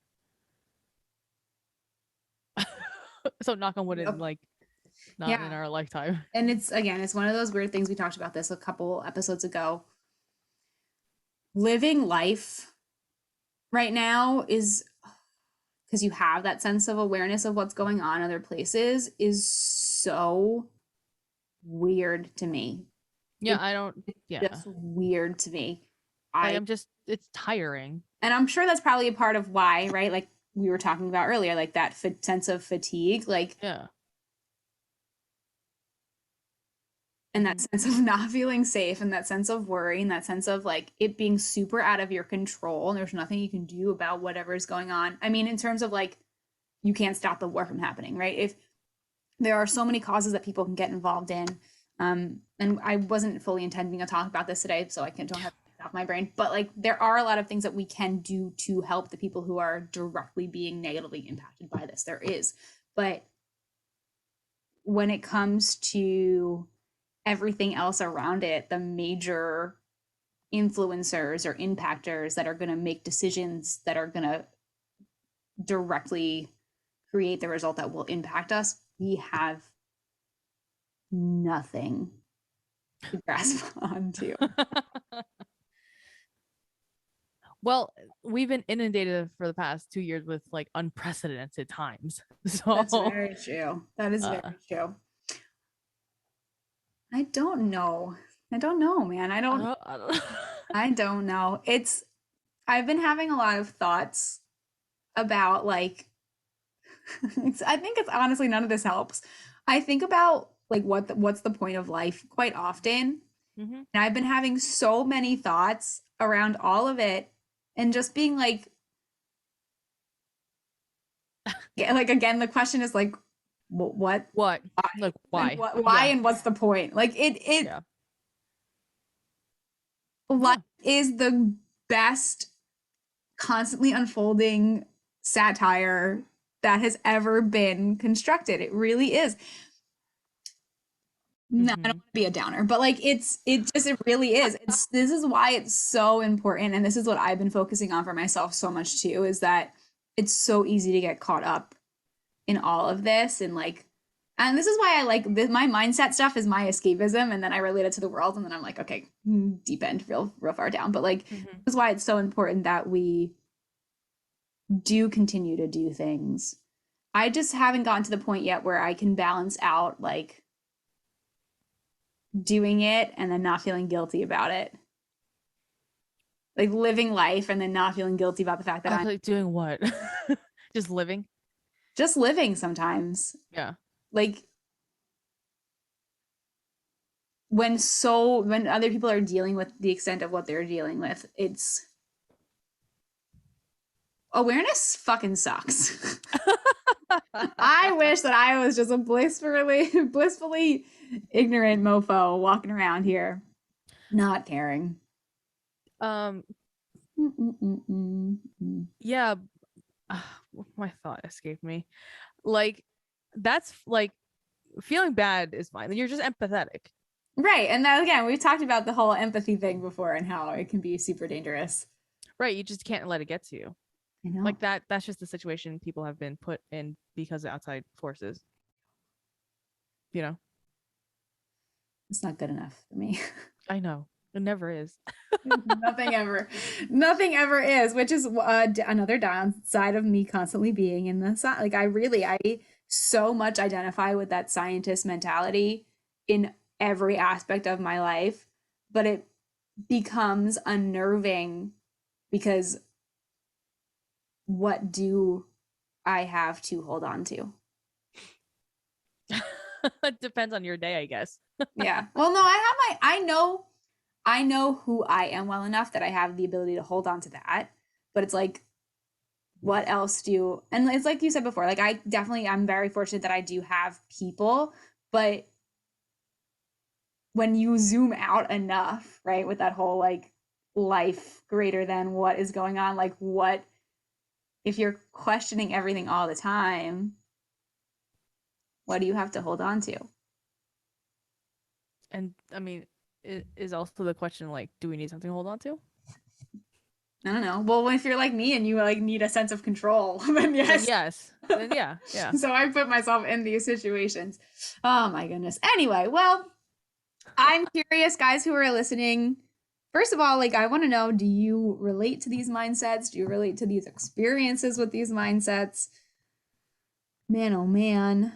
So knock on wood, in Yep. like not in Yeah. our lifetime. And it's again, it's one of those weird things. We talked about this a couple episodes ago. Living life right now is, because you have that sense of awareness of what's going on in other places, is so weird to me. Yeah, It's I don't. Yeah, just weird to me. like I I'm just. It's tiring. and I'm sure that's probably a part of why, right? Like we were talking about earlier, like that sense of fatigue, like, Yeah. and that Hmm. sense of not feeling safe, and that sense of worry, and that sense of like it being super out of your control, and there's nothing you can do about whatever's going on. I mean, in terms of like you can't stop the war from happening, right? If there are so many causes that people can get involved in. And I wasn't fully intending to talk about this today, so I don't have it off my brain. But like, there are a lot of things that we can do to help the people who are directly being negatively impacted by this. There is, but when it comes to everything else around it, the major influencers or impactors that are going to make decisions that are going to directly create the result that will impact us, we have nothing to grasp onto. Well, we've been inundated for the past 2 years with like unprecedented times. That's So very true. That is uh very true. I don't know. I don't know, man. I don't I don't know. I've been having a lot of thoughts about like I think it's honestly none of this helps. I think about like what's the point of life quite often. hmm And I've been having so many thoughts around all of it and just being like like again the question is like what what? why Like and why? why Yeah. and what's the point? Like it Yeah. life Yeah. is the best constantly unfolding satire that has ever been constructed. It really is. No, I don't hmm want to be a downer, but like it really is. It's this is why it's so important, and this is what I've been focusing on for myself so much too, is that it's so easy to get caught up in all of this and this is why I like this, my mindset stuff is my escapism, and then I relate it to the world, and then I'm like, okay, deep end, real far down. But like hmm this is why it's so important that we do continue to do things. I just haven't gotten to the point yet where I can balance out like doing it and then not feeling guilty about it. Like living life and then not feeling guilty about the fact that I was I'm like doing what? Just living? just living sometimes. Yeah. Like when other people are dealing with the extent of what they're dealing with, it's awareness fucking sucks. I wish that I was just a blissfully ignorant mofo walking around here, not caring. um Mm-mm-mm-mm-mm. yeah, my thought escaped me. Like that's like feeling bad is fine. You're just empathetic. Right. And that, again, we've talked about the whole empathy thing before and how it can be super dangerous. Right, you just can't let it get to you. I know. Like that's just the situation people have been put in because of outside forces, you know. It's not good enough for me. I know. It never is. Nothing ever. Nothing ever is, which is another downside of me constantly being in the side. Like I so much identify with that scientist mentality in every aspect of my life, but it becomes unnerving because what do I have to hold on to? It depends on your day, I guess. Yeah. Well, no, I know who I am well enough that I have the ability to hold on to that. But it's like, what else do, and it's like you said before, like I'm very fortunate that I do have people, but when you zoom out enough, right, with that whole like life greater than what is going on, like what if you're questioning everything all the time, what do you have to hold on to? And I mean, it is also the question like, do we need something to hold on to? I don't know. Well, if you're like me and you like need a sense of control, then Then yes. yes. Then yeah, yeah. So I put myself in these situations. Oh my goodness. Anyway, well, I'm curious, guys who are listening. First of all, like I want to know, do you relate to these mindsets? Do you relate to these experiences with these mindsets? Man, oh man.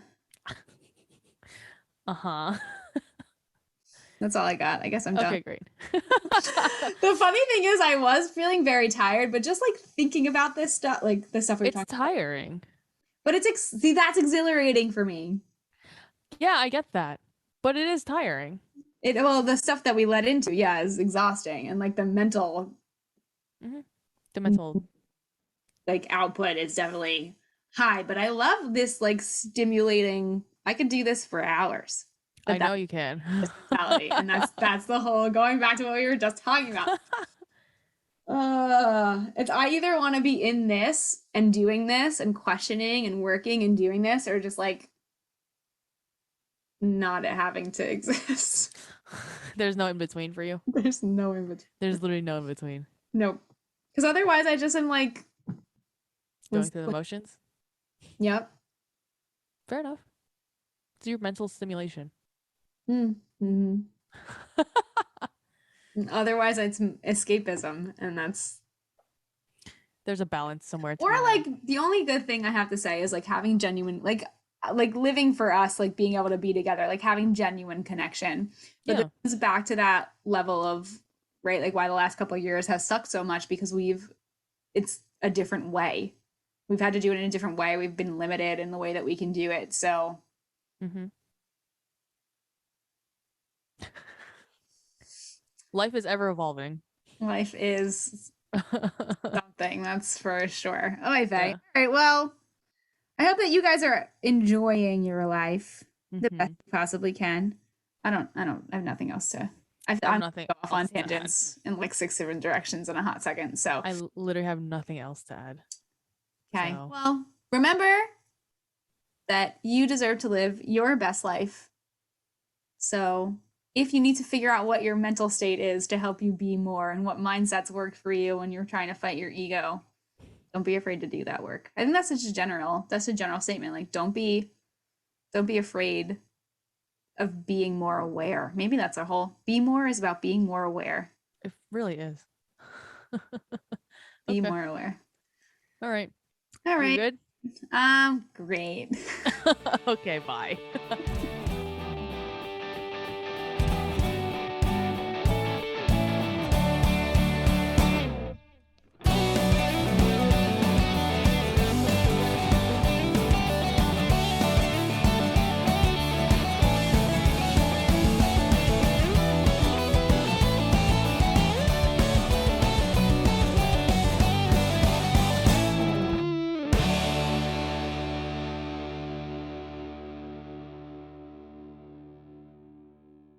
Uh-huh. That's all I got. I guess I'm done. Okay, great. The funny thing is I was feeling very tired, but just like thinking about this stuff, like the stuff we were It's talking about. tiring. But see, that's exhilarating for me. Yeah, I get that. But it is tiring. Well, the stuff that we let into, yeah, is exhausting, and like the mental hmm The mental. like output is definitely high. But I love this like stimulating. I could do this for hours, I but know that's you can. this mentality, and that's the whole going back to what we were just talking about. It's I either want to be in this and doing this and questioning and working and doing this, or just like not having to exist. There's no in between for you. There's no in between. There's literally no in between. Nope. Because otherwise, I just am like, Going was, through the motions. yep. Fair enough. It's your mental stimulation. Mm-hmm. Otherwise, it's escapism, and that's There's a balance somewhere to Or be had. like the only good thing I have to say is like having genuine like living for us, like being able to be together, like having genuine connection. But this Yeah. is back to that level of right, like why the last couple of years has sucked so much because it's a different way. We've had to do it in a different way. We've been limited in the way that we can do it. So Mm-hmm. Life is ever evolving. life is something, that's for sure. Oh, I think. Yeah. All right, well, I hope that you guys are enjoying your life the best Mm-hmm. you possibly can. I have nothing else to. I have I'm nothing go off on else to add. tangents in like 6 different directions in a hot second. So, Literally have nothing else to add. okay. So, Well, remember that you deserve to live your best life. So, if you need to figure out what your mental state is to help you be more and what mindsets work for you when you're trying to fight your ego, don't be afraid to do that work. I think that's a general statement. Like don't be afraid of being more aware. Maybe that's our whole be more is about being more aware. it really is. Be Okay. more aware. All right. All You right. good? Great. Okay, bye.